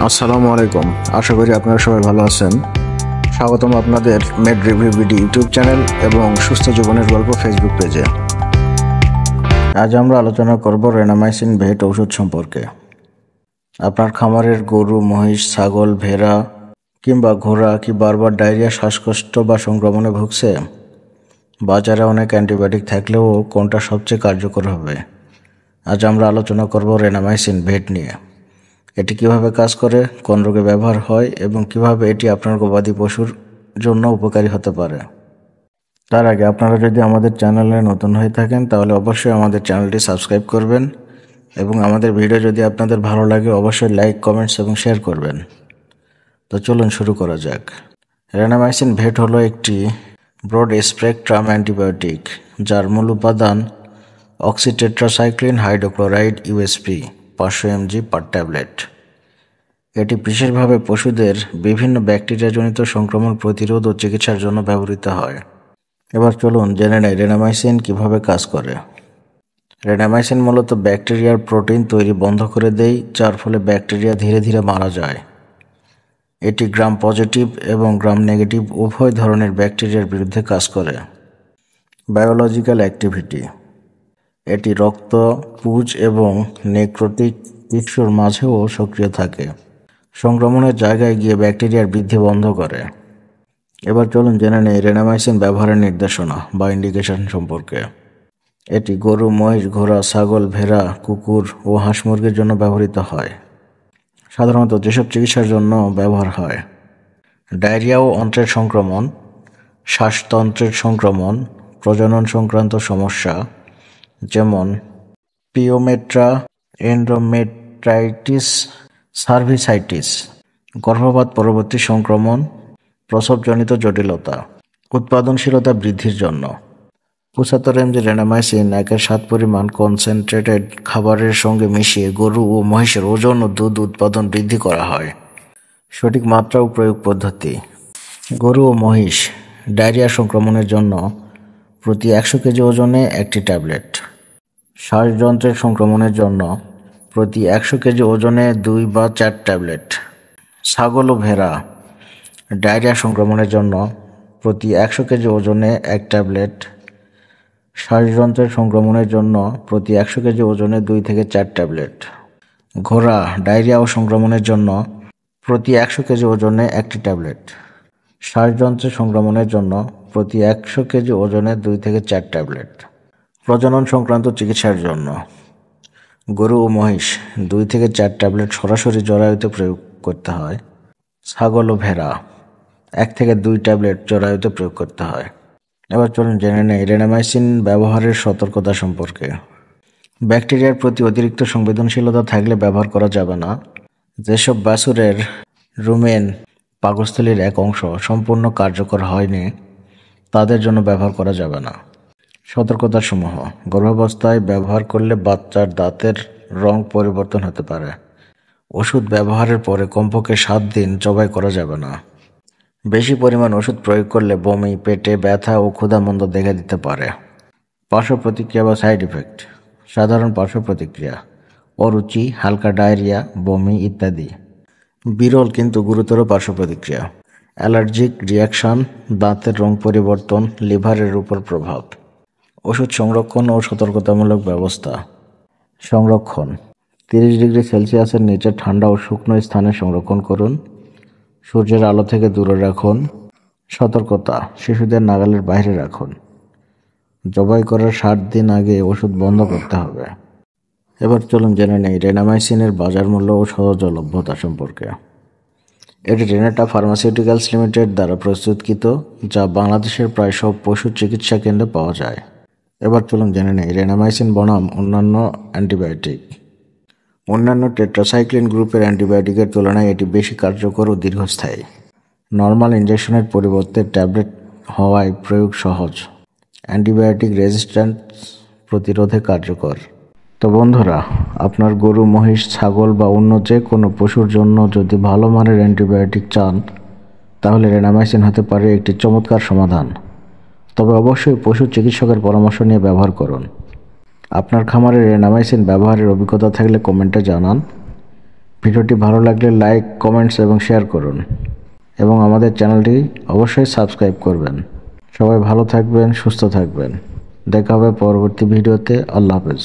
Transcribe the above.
আসসালামু আলাইকুম। আশা করি আপনারা সবাই ভালো আছেন। স্বাগতম আপনাদের made review BD YouTube channel এবং সুস্থ জীবনের গল্প ফেসবুক পেজে। আজ আমরা আলোচনা করব রেনামাইসিন ভেট ঔষধ সম্পর্কে। আপনার খামারের গরু, মহিষ, ছাগল, ভেড়া কিংবা ঘোড়া কি বারবার ডায়রিয়া, শ্বাসকষ্ট বা সংক্রমণে ভুগছে? বাজারে অনেক অ্যান্টিবায়োটিক থাকলেও কোনটা সবচেয়ে কার্যকর হবে? আজ আমরা আলোচনা করব রেনামাইসিন ভেট নিয়ে। এটি কিভাবে কাজ করে, কোন রোগে ব্যবহার হয় এবং কিভাবে এটি আপনার গবাদি পশুর জন্য উপকারী হতে পারে। তার আগে আপনারা যদি আমাদের চ্যানেলে নতুন হয়ে থাকেন তাহলে অবশ্যই আমাদের চ্যানেলটি সাবস্ক্রাইব করবেন এবং আমাদের ভিডিও যদি আপনাদের ভালো লাগে অবশ্যই লাইক, কমেন্টস এবং শেয়ার করবেন। তো চলুন শুরু করা যাক। রেনামাইসিন ভেট হলো একটি ব্রড স্পেকট্রাম অ্যান্টিবায়োটিক যার মূল উপাদান অক্সিটেট্রাসাইক্লিন হাইড্রোক্লোরাইড ইউএসপি 500 mg পার ট্যাবলেট। এটি বিশেষভাবে পশুদের বিভিন্ন ব্যাকটেরিয়াজনিত সংক্রমণ প্রতিরোধ ও চিকিৎসার জন্য ব্যবহৃত হয়। এবার চলুন জেনে নেই রেনামাইসিন কিভাবে কাজ করে। রেনামাইসিন মূলত ব্যাকটেরিয়ার প্রোটিন তৈরি বন্ধ করে দেয়, যার ফলে ব্যাকটেরিয়া ধীরে ধীরে মারা যায়। এটি গ্রাম পজিটিভ এবং গ্রাম নেগেটিভ উভয় ধরনের ব্যাকটেরিয়ার বিরুদ্ধে কাজ করে। বায়োলজিক্যাল অ্যাক্টিভিটি: এটি রক্ত, পুজ এবং নেক্রোটিক টিস্যুর মাঝেও সক্রিয় থাকে। সংক্রমণের জায়গায় গিয়ে ব্যাকটেরিয়ার বৃদ্ধি বন্ধ করে। এবার চলুন জেনে নেই রেনামাইসিন ব্যবহারের নির্দেশনা বা ইন্ডিকেশন সম্পর্কে। এটি গরু, মহিষ, ঘোড়া, ছাগল, ভেড়া, কুকুর ও হাঁস মুরগির জন্য ব্যবহৃত হয়। সাধারণত যেসব চিকিৎসার জন্য ব্যবহার হয়: ডায়রিয়া ও অন্ত্রের সংক্রমণ, শ্বাসতন্ত্রের সংক্রমণ, প্রজনন সংক্রান্ত সমস্যা যেমন পিওমেট্রা, এন্ডোমেট্রাইটিস, সার্ভিসাইটিস, গর্ভপাত পরবর্তী সংক্রমণ, প্রসবজনিত জটিলতা, উৎপাদনশীলতা বৃদ্ধির জন্য। 75 mg রেনামাইসিন 1/7 পরিমাণ কনসেন্ট্রেটেড খাবারের সঙ্গে মিশিয়ে গরু ও মহিষের ওজন ও দুধ উৎপাদন বৃদ্ধি করা হয়। সঠিক মাত্রা ও প্রয়োগ পদ্ধতি: গরু ও মহিষ ডায়রিয়া সংক্রমণের জন্য প্রতি 100 কেজি ওজনে একটি ট্যাবলেট। শ্বাসযন্ত্রের সংক্রমণের জন্য প্রতি 100 কেজি ওজনে 2 বা 4 ট্যাবলেট। ছাগল ও ভেড়া ডায়রিয়া সংক্রমণের জন্য প্রতি 100 কেজি ওজনে 1 ট্যাবলেট। শ্বাসযন্ত্রের সংক্রমণের জন্য প্রতি 100 কেজি ওজনে 2 থেকে 4 ট্যাবলেট। ঘোড়া ডায়রিয়া ও সংক্রমণের জন্য প্রতি 100 কেজি ওজনে 1টি ট্যাবলেট। শ্বাসযন্ত্রের সংক্রমণের জন্য প্রতি 100 কেজি ওজনে 2 থেকে 4 ট্যাবলেট। প্রজনন সংক্রান্ত চিকিৎসার জন্য গরু ও মহিষ 2 থেকে 4 ট্যাবলেট সরাসরি জরায়ুতে প্রয়োগ করতে হয়। ছাগল ও ভেড়া 1 থেকে 2 ট্যাবলেট জরায়ুতে প্রয়োগ করতে হয়। এবার চলুন জেনে নেই রেনামাইসিন ব্যবহারের সতর্কতা সম্পর্কে। ব্যাকটেরিয়ার প্রতি অতিরিক্ত সংবেদনশীলতা থাকলে ব্যবহার করা যাবে না। যেসব বাছুরের রুমেন পাকস্থলীর এক অংশ সম্পূর্ণ কার্যকর হয়নি তাদের জন্য ব্যবহার করা যাবে না। সতর্কতার সমূহ: গর্ভাবস্থায় ব্যবহার করলে বাচ্চার দাঁতের রং পরিবর্তন হতে পারে। ওষুধ ব্যবহারের পরে কমপক্ষে 7 দিন জবাই করা যাবে না। বেশি পরিমাণ ওষুধ প্রয়োগ করলে বমি, পেটে ব্যথা ও ক্ষুধামন্দা দেখা দিতে পারে। পার্শ্ব প্রতিক্রিয়া বা সাইড ইফেক্ট: সাধারণ পার্শ্ব প্রতিক্রিয়া অরুচি, হালকা ডায়রিয়া, বমি ইত্যাদি। বিরল কিন্তু গুরুতর পার্শ্ব প্রতিক্রিয়া: অ্যালার্জিক রিয়াকশন, দাঁতের রং পরিবর্তন, লিভারের উপর প্রভাব। ওষুধ সংরক্ষণ ও সতর্কতামূলক ব্যবস্থা: সংরক্ষণ: 30 ডিগ্রি সেলসিয়াসের নিচে ঠান্ডা ও শুকনো স্থানে সংরক্ষণ করুন। সূর্যের আলো থেকে দূরে রাখুন। সতর্কতা: শিশুদের নাগালের বাইরে রাখুন। জবাই করার 60 দিন আগে ওষুধ বন্ধ করতে হবে। এবার চলুন জেনে নেই রেনামাইসিনের বাজার মূল্য ও সহজলভ্যতা সম্পর্কে। এটি রেনাটা ফার্মাসিউটিক্যালস লিমিটেড দ্বারা প্রস্তুতকৃত, যা বাংলাদেশের প্রায় সব পশু চিকিৎসা কেন্দ্রে পাওয়া যায়। এবার চলুন জেনে নেই রেনামাইসিন বনাম অন্যান্য অ্যান্টিবায়োটিক। অন্যান্য টেট্রাসাইক্লিন গ্রুপের অ্যান্টিবায়োটিকের তুলনায় এটি বেশি কার্যকর ও দীর্ঘস্থায়ী। নর্মাল ইনজেকশনের পরিবর্তে ট্যাবলেট হওয়ায় প্রয়োগ সহজ। অ্যান্টিবায়োটিক রেজিস্ট্যান্স প্রতিরোধে কার্যকর। তো বন্ধুরা, আপনার গরু, মহিষ, ছাগল বা অন্য যে কোনো পশুর জন্য যদি ভালো মানের অ্যান্টিবায়োটিক চান তাহলে রেনামাইসিন হতে পারে একটি চমৎকার সমাধান। তবে অবশ্যই পশু চিকিৎসকের পরামর্শ নিয়ে ব্যবহার করুন। আপনার খামারে রেনামাইসিন ব্যবহারের অভিজ্ঞতা থাকলে কমেন্টে জানান। ভিডিওটি ভালো লাগলে লাইক, কমেন্টস এবং শেয়ার করুন এবং আমাদের চ্যানেলটি অবশ্যই সাবস্ক্রাইব করবেন। সবাই ভালো থাকবেন, সুস্থ থাকবেন। দেখা হবে পরবর্তী ভিডিওতে। আল্লাহ হাফেজ।